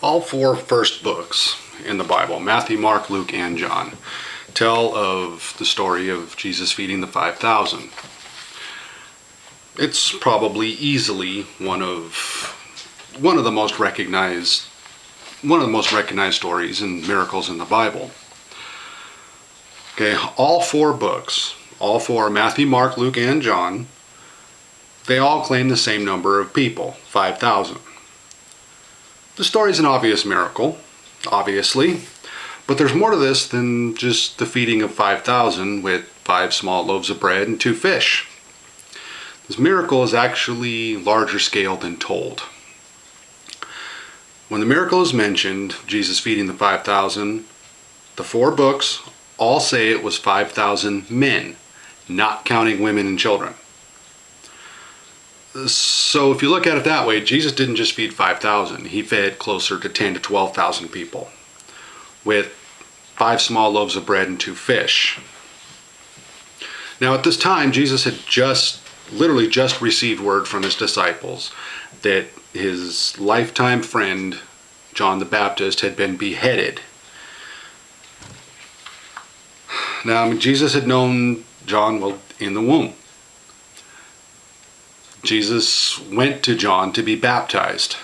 All four first books in the Bible, Matthew, Mark, Luke, and John, tell of the story of Jesus feeding the 5,000. It's probably easily one of the most recognized stories and miracles in the Bible. Okay, all four books, Matthew, Mark, Luke, and John, they all claim the same number of people, 5,000. The story's an obvious miracle, obviously, but there's more to this than just the feeding of 5,000 with 5 small loaves of bread and 2 fish. This miracle is actually larger scale than told. When the miracle is mentioned, Jesus feeding the 5,000, the 4 books all say it was 5,000 men, not counting women and children. So if you look at it that way, Jesus didn't just feed 5,000. He fed closer to 10 to 12,000 people with 5 small loaves of bread and 2 fish. Now at this time, Jesus had literally just received word from his disciples that his lifetime friend, John the Baptist, had been beheaded. Now, Jesus had known John, in the womb. Jesus went to John to be baptized.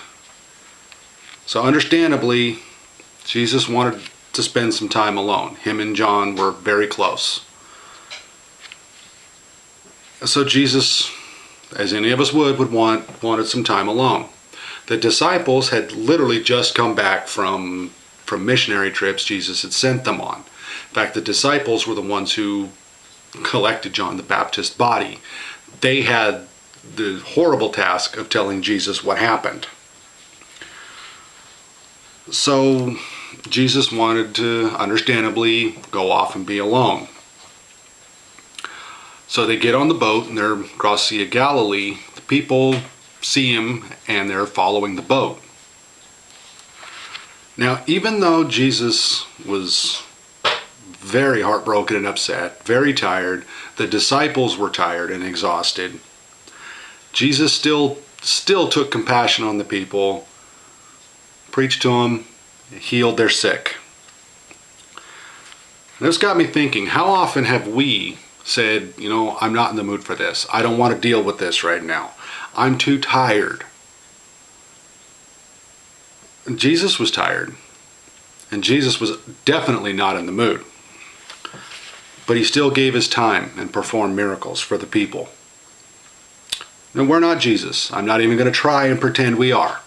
So understandably, Jesus wanted to spend some time alone. Him and John were very close. So Jesus, as any of us wanted some time alone. The disciples had literally just come back from missionary trips Jesus had sent them on. In fact, the disciples were the ones who collected John the Baptist's body. They had the horrible task of telling Jesus what happened. So Jesus wanted to, understandably, go off and be alone. So they get on the boat and they're across the Sea of Galilee. The people see him and they're following the boat. Now, even though Jesus was very heartbroken and upset, very tired, the disciples were tired and exhausted, Jesus still took compassion on the people, preached to them, healed their sick. And this got me thinking, how often have we said, I'm not in the mood for this. I don't want to deal with this right now. I'm too tired. And Jesus was tired. And Jesus was definitely not in the mood. But he still gave his time and performed miracles for the people. And we're not Jesus. I'm not even going to try and pretend we are.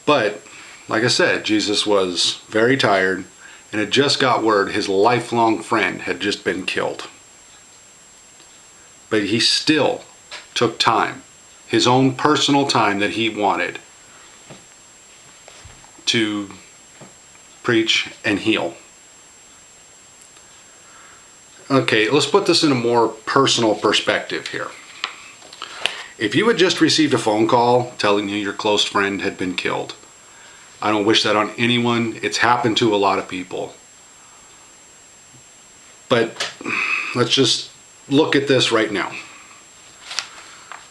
But, like I said, Jesus was very tired and had just got word his lifelong friend had just been killed. But he still took time, his own personal time that he wanted, to preach and heal. Okay, let's put this in a more personal perspective here. If you had just received a phone call telling you your close friend had been killed, I don't wish that on anyone. It's happened to a lot of people. But let's just look at this right now.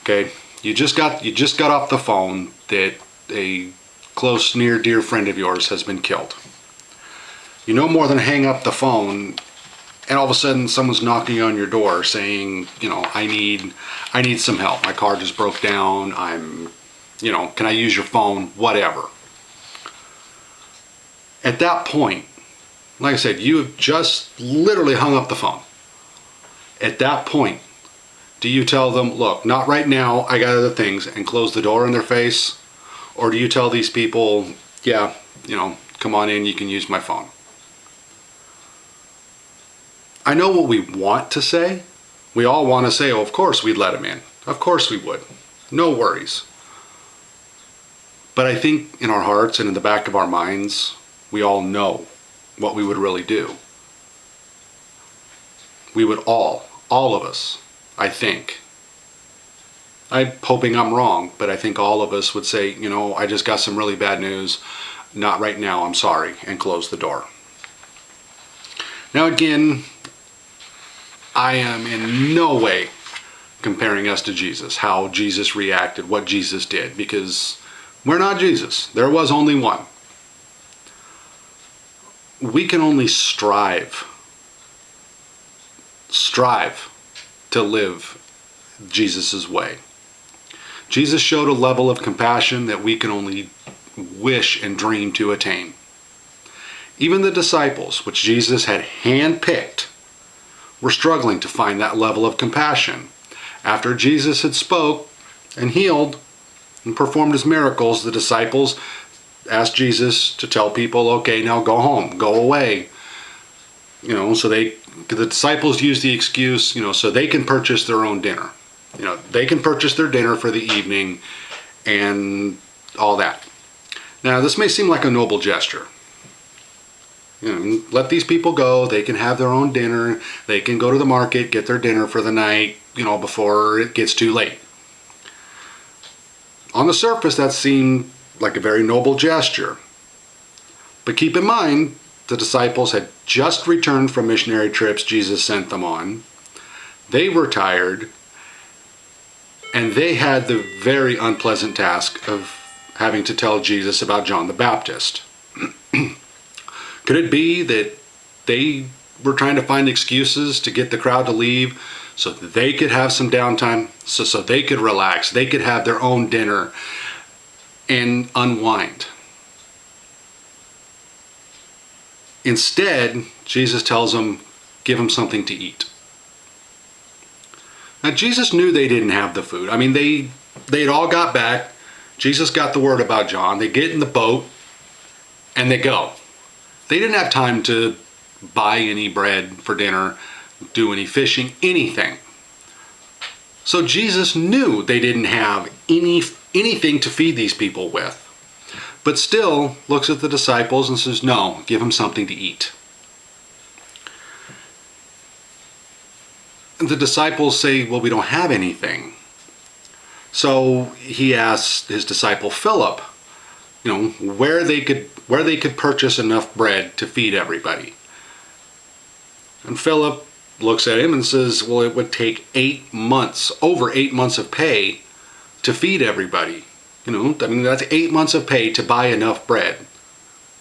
Okay, you just got off the phone that a close, near, dear friend of yours has been killed. You no more than hang up the phone, and all of a sudden someone's knocking on your door saying, I need some help. My car just broke down. Can I use your phone? Whatever. At that point, like I said, you have just literally hung up the phone. At that point, do you tell them, look, not right now, I got other things, and close the door in their face? Or do you tell these people, yeah, come on in, you can use my phone? I know what we want to say. We all want to say, oh, of course we'd let him in. Of course we would. No worries. But I think in our hearts and in the back of our minds, we all know what we would really do. We would all of us, I think. I'm hoping I'm wrong, but I think all of us would say, I just got some really bad news. Not right now, I'm sorry, and close the door. Now again, I am in no way comparing us to Jesus, how Jesus reacted, what Jesus did, because We're not Jesus. There was only one. We can only strive to live Jesus' way. Jesus showed a level of compassion that we can only wish and dream to attain. Even the disciples, which Jesus had handpicked, were struggling to find that level of compassion. After Jesus had spoke and healed and performed his miracles, the disciples asked Jesus to tell people, okay, now go home, go away. So the disciples used the excuse, so they can purchase their own dinner. They can purchase their dinner for the evening and all that. Now, this may seem like a noble gesture. Let these people go. They can have their own dinner. They can go to the market, get their dinner for the night, before it gets too late. On the surface, that seemed like a very noble gesture. But keep in mind, the disciples had just returned from missionary trips Jesus sent them on. They were tired, and they had the very unpleasant task of having to tell Jesus about John the Baptist. Could it be that they were trying to find excuses to get the crowd to leave so that they could have some downtime, so they could relax, they could have their own dinner and unwind? Instead, Jesus tells them, give them something to eat. Now, Jesus knew they didn't have the food. They'd all got back. Jesus got the word about John. They get in the boat and they go. They didn't have time to buy any bread for dinner, do any fishing, anything. So Jesus knew they didn't have anything to feed these people with, but still looks at the disciples and says, no, give them something to eat. And the disciples say, well, we don't have anything. So he asks his disciple Philip, where they could purchase enough bread to feed everybody. And Philip looks at him and says, well, it would take over 8 months of pay to feed everybody. That's 8 months of pay to buy enough bread.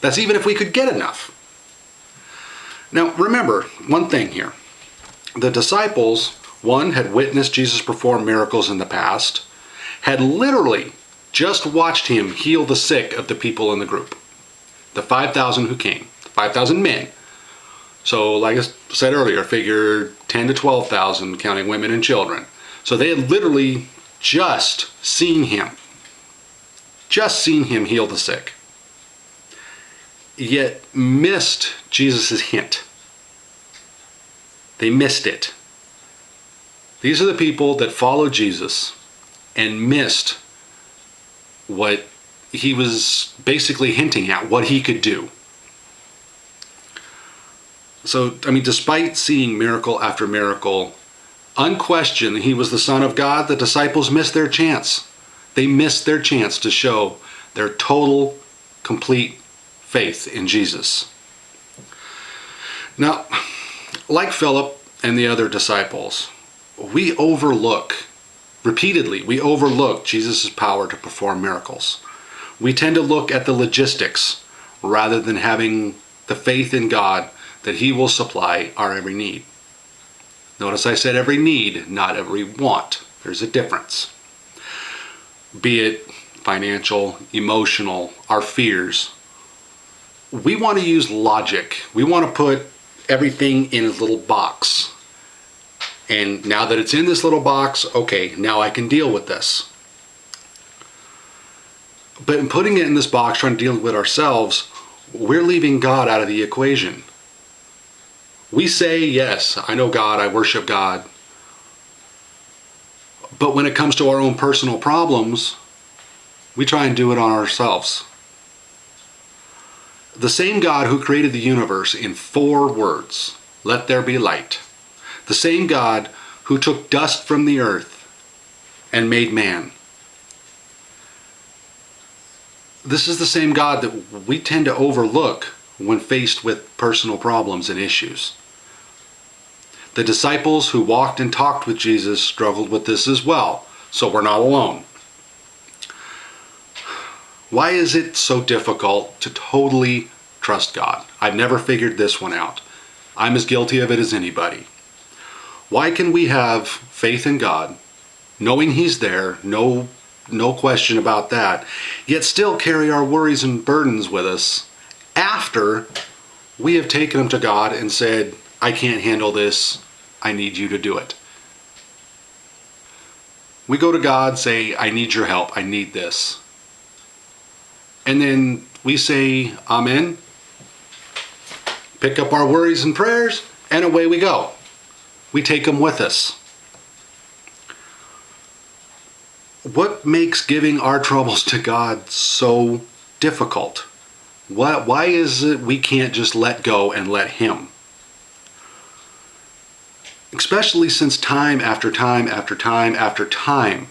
That's even if we could get enough. Now, remember one thing here. The disciples, one, had witnessed Jesus perform miracles in the past, had literally just watched him heal the sick of the people in the group. The 5,000 who came, 5,000 men. So, like I said earlier, figure 10 to 12,000, counting women and children. So they had literally just seen him heal the sick. Yet missed Jesus' hint. They missed it. These are the people that followed Jesus and missed what he was basically hinting at, what he could do. So, despite seeing miracle after miracle, unquestioned he was the Son of God, the disciples missed their chance. They missed their chance to show their total, complete faith in Jesus. Now, like Philip and the other disciples, we overlook Jesus' power to perform miracles. We tend to look at the logistics rather than having the faith in God that he will supply our every need. Notice I said every need, not every want. There's a difference. Be it financial, emotional, our fears. We want to use logic. We want to put everything in a little box. And now that it's in this little box, okay, now I can deal with this. But in putting it in this box, trying to deal with ourselves, we're leaving God out of the equation. We say, yes, I know God, I worship God. But when it comes to our own personal problems, we try and do it on ourselves. The same God who created the universe in 4 words, let there be light. The same God who took dust from the earth and made man. This is the same God that we tend to overlook when faced with personal problems and issues. The disciples who walked and talked with Jesus struggled with this as well, so we're not alone. Why is it so difficult to totally trust God? I've never figured this one out. I'm as guilty of it as anybody. Why can we have faith in God, knowing He's there, no question about that, yet still carry our worries and burdens with us after we have taken them to God and said, I can't handle this, I need you to do it. We go to God, say, I need your help, I need this. And then we say, Amen, pick up our worries and prayers, and away we go. We take them with us. What makes giving our troubles to God so difficult? Why is it we can't just let go and let Him? Especially since time after time after time after time,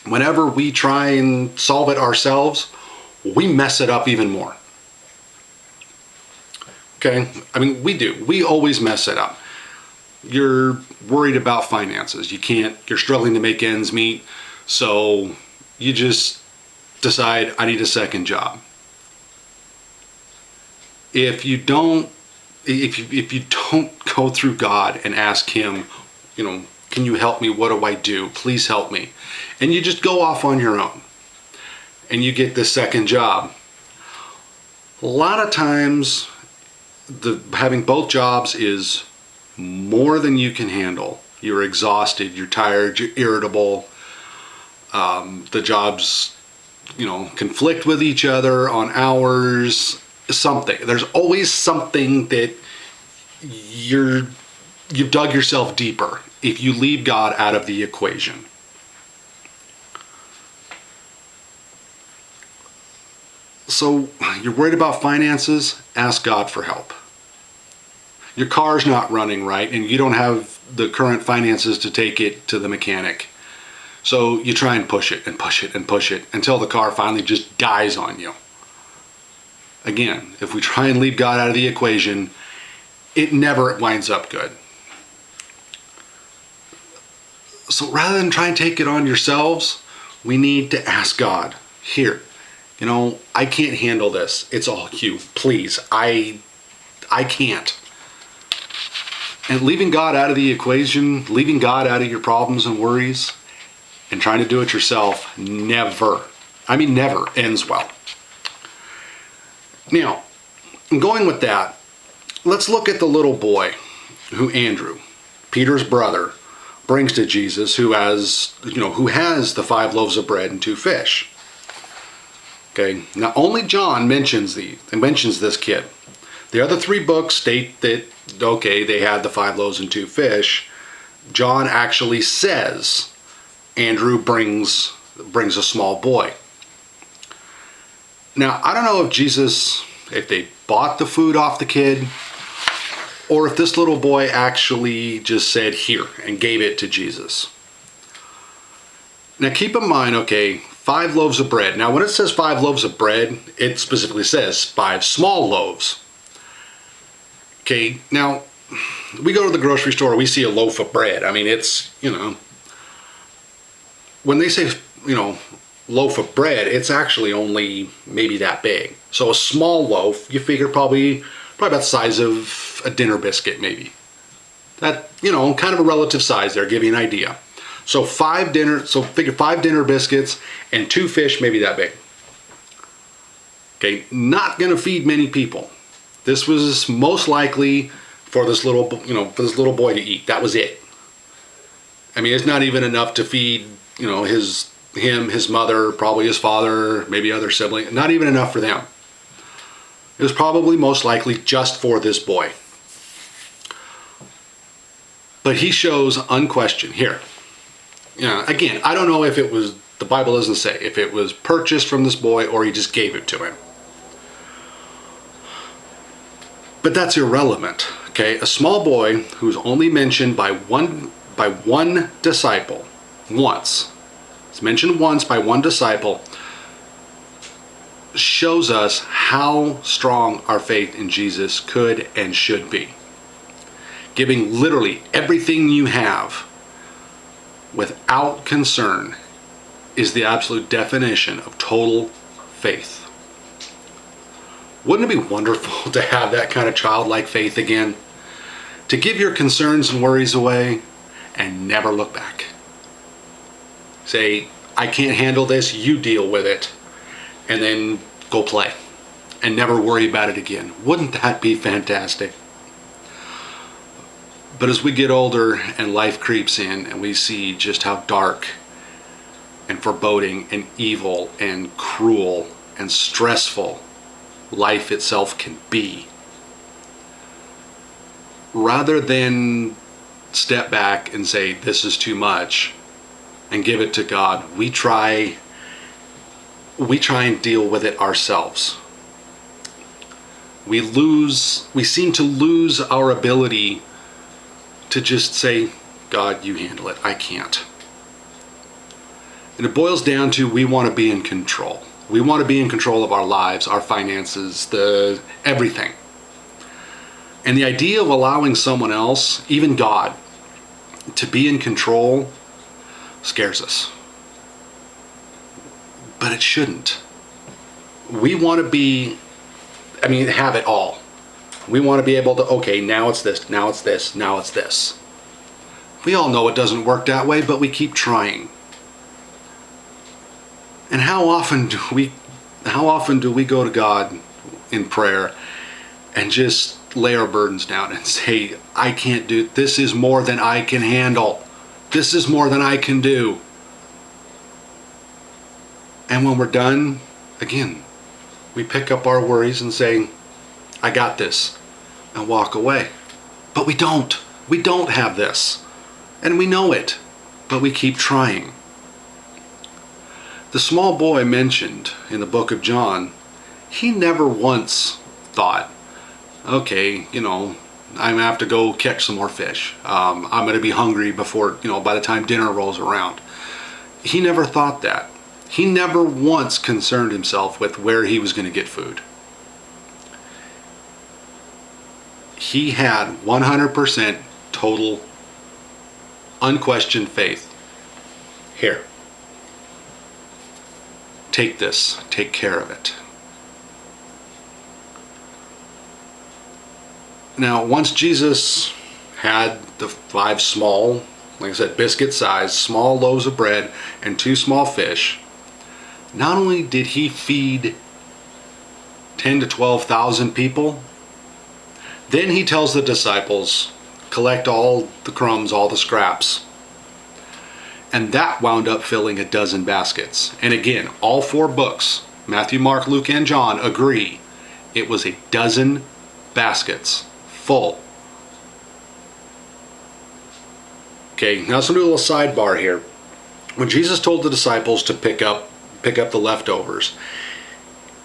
whenever we try and solve it ourselves, we mess it up even more. Okay? I mean, we do. We always mess it up. You're worried about finances. You're struggling to make ends meet, so you just decide, I need a second job. If you don't go through God and ask Him, can you help me? What do I do? Please help me. And you just go off on your own and you get this second job. A lot of times having both jobs is more than you can handle. You're exhausted, you're tired, you're irritable. The jobs, conflict with each other on hours, something. There's always something that you've dug yourself deeper if you leave God out of the equation. So you're worried about finances? Ask God for help. Your car's not running right and you don't have the current finances to take it to the mechanic. So you try and push it and push it and push it until the car finally just dies on you. Again, if we try and leave God out of the equation, it never winds up good. So rather than try and take it on yourselves, we need to ask God, here, I can't handle this. It's all you. Please, I can't. And leaving God out of the equation, leaving God out of your problems and worries, and trying to do it yourself never ends well. Now, going with that, let's look at the little boy who Andrew, Peter's brother, brings to Jesus, who has the 5 loaves of bread and 2 fish. Okay, now only John mentions this kid. The other 3 books state that, they had the 5 loaves and 2 fish. John actually says Andrew brings a small boy. Now, I don't know if they bought the food off the kid, or if this little boy actually just said, here, and gave it to Jesus. Now, keep in mind, 5 loaves of bread. Now, when it says 5 loaves of bread, it specifically says 5 small loaves. Okay, now, we go to the grocery store, we see a loaf of bread. I mean, it's, when they say, loaf of bread, it's actually only maybe that big. So a small loaf, you figure probably about the size of a dinner biscuit, maybe. That, kind of a relative size there, give you an idea. So figure 5 dinner biscuits and 2 fish, maybe that big. Okay, not gonna feed many people. This was most likely for this little boy to eat. That was it. I mean, it's not even enough to feed, his mother, probably his father, maybe other sibling. Not even enough for them. It was probably most likely just for this boy. But he shows unquestioned here. Again, I don't know if it was, the Bible doesn't say, if it was purchased from this boy or he just gave it to him. But that's irrelevant, okay? A small boy who's only mentioned by one disciple, once. It's mentioned once by one disciple, shows us how strong our faith in Jesus could and should be. Giving literally everything you have without concern is the absolute definition of total faith. Wouldn't it be wonderful to have that kind of childlike faith again? To give your concerns and worries away and never look back. Say, I can't handle this, you deal with it, and then go play and never worry about it again. Wouldn't that be fantastic? But as we get older and life creeps in and we see just how dark and foreboding and evil and cruel and stressful life itself can be, rather than step back and say, this is too much, and give it to God, we try and deal with it ourselves. We seem to lose our ability to just say, God, you handle it, I can't. And it boils down to, we want to be in control. We want to be in control of our lives, our finances, everything. And the idea of allowing someone else, even God, to be in control scares us. But it shouldn't. We want to have it all. We want to be able to, okay, now it's this, now it's this, now it's this. We all know it doesn't work that way, but we keep trying. And how often do we go to God in prayer and just lay our burdens down and say, I can't do, this is more than I can handle. This is more than I can do. And when we're done, again, we pick up our worries and say, I got this, and walk away. But we don't. We don't have this. And we know it, but we keep trying. The small boy mentioned in the book of John, he never once thought, okay, I'm going to have to go catch some more fish. I'm going to be hungry before, by the time dinner rolls around. He never thought that. He never once concerned himself with where he was going to get food. He had 100% total, unquestioned faith. Here. Take this. Take care of it. Now, once Jesus had the 5 small, like I said, biscuit size, small loaves of bread and 2 small fish, not only did he feed 10 to 12,000 people, then he tells the disciples, collect all the crumbs, all the scraps. And that wound up filling a dozen baskets. And again, all 4 books, Matthew, Mark, Luke, and John, agree it was a dozen baskets full. Okay, now let's do a little sidebar here. When Jesus told the disciples to pick up the leftovers,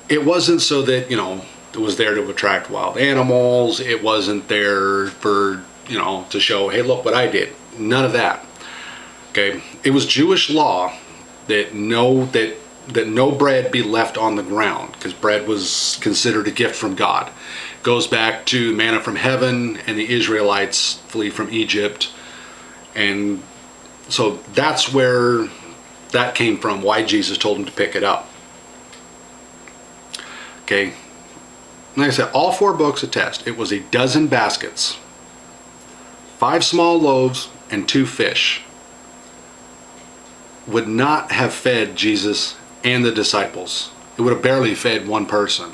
it wasn't so that, it was there to attract wild animals. It wasn't there for, to show, hey, look what I did. None of that. Okay, it was Jewish law that no bread be left on the ground, because bread was considered a gift from God. It goes back to manna from heaven and the Israelites flee from Egypt. And so that's where that came from, why Jesus told them to pick it up. Okay, like I said, all 4 books attest it was a dozen baskets, 5 small loaves and 2 fish. Would not have fed Jesus and the disciples. It would have barely fed one person.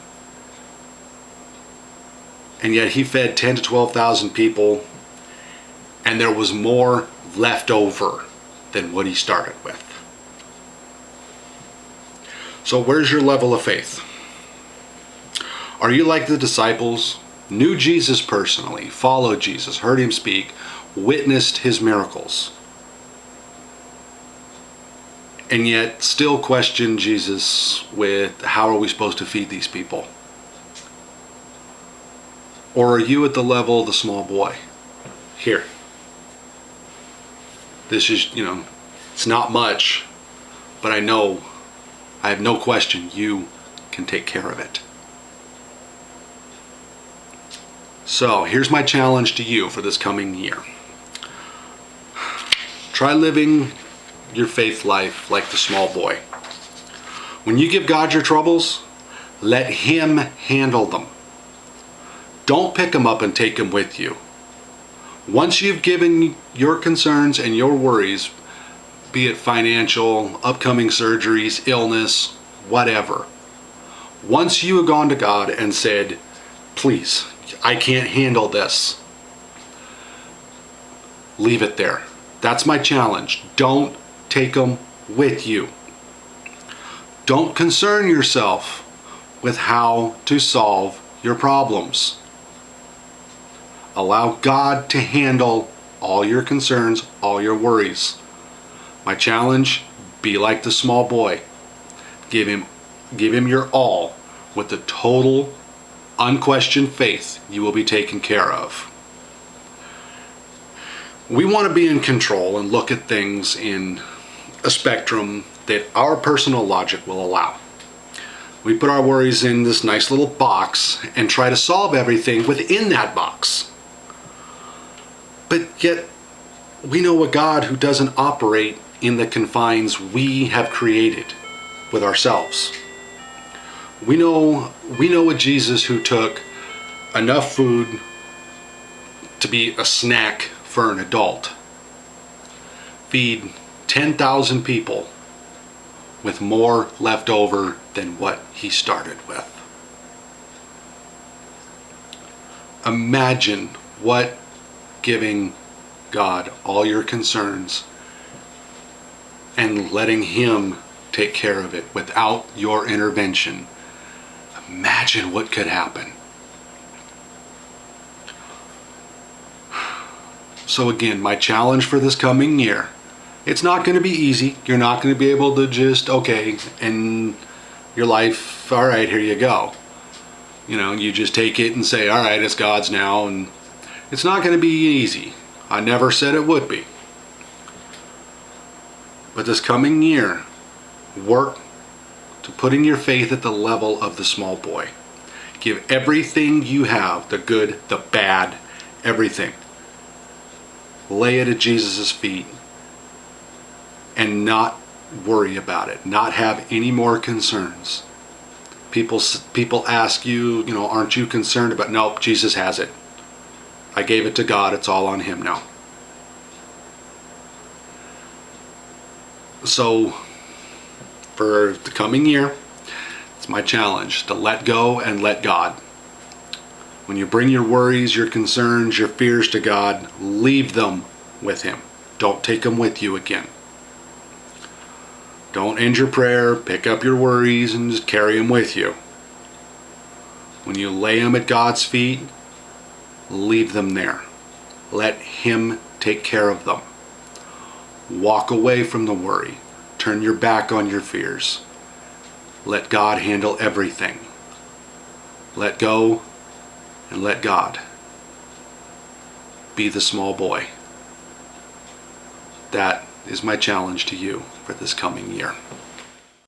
And yet he fed 10 to 12,000 people, and there was more left over than what he started with. So where's your level of faith? Are you like the disciples? Knew Jesus personally, followed Jesus, heard him speak, witnessed his miracles, and yet still question Jesus with, how are we supposed to feed these people? Or are you at the level of the small boy? Here. This is, it's not much, but I have no question you can take care of it. So here's my challenge to you for this coming year. Try living your faith life like the small boy. When you give God your troubles, let Him handle them. Don't pick them up and take them with you. Once you've given your concerns and your worries, be it financial, upcoming surgeries, illness, whatever, once you have gone to God and said, please, I can't handle this, leave it there. That's my challenge. Don't take them with you. Don't concern yourself with how to solve your problems. Allow God to handle all your concerns, all your worries. My challenge, be like the small boy. Give him your all with the total, unquestioned faith you will be taken care of. We want to be in control and look at things in a spectrum that our personal logic will allow. We put our worries in this nice little box and try to solve everything within that box. But yet, we know a God who doesn't operate in the confines we have created with ourselves. We know a Jesus who took enough food to be a snack for an adult, feed 10,000 people with more left over than what he started with. Imagine what giving God all your concerns and letting Him take care of it without your intervention. Imagine what could happen. So again, my challenge for this coming year, it's not going to be easy. You're not going to be able to just, okay, and your life, all right, here you go. You know, you just take it and say, all right, it's God's now, and it's not going to be easy. I never said it would be. But this coming year, work to putting your faith at the level of the small boy. Give everything you have, the good, the bad, everything. Lay it at Jesus' feet and not worry about it, not have any more concerns. People ask you, aren't you concerned about? Nope, Jesus has it. I gave it to God. It's all on Him now. So for the coming year, it's my challenge to let go and let God. When you bring your worries, your concerns, your fears to God, leave them with Him. Don't take them with you again. Don't end your prayer, pick up your worries, and just carry them with you. When you lay them at God's feet, leave them there. Let Him take care of them. Walk away from the worry. Turn your back on your fears. Let God handle everything. Let go and let God. Be the small boy. That is my challenge to you for this coming year.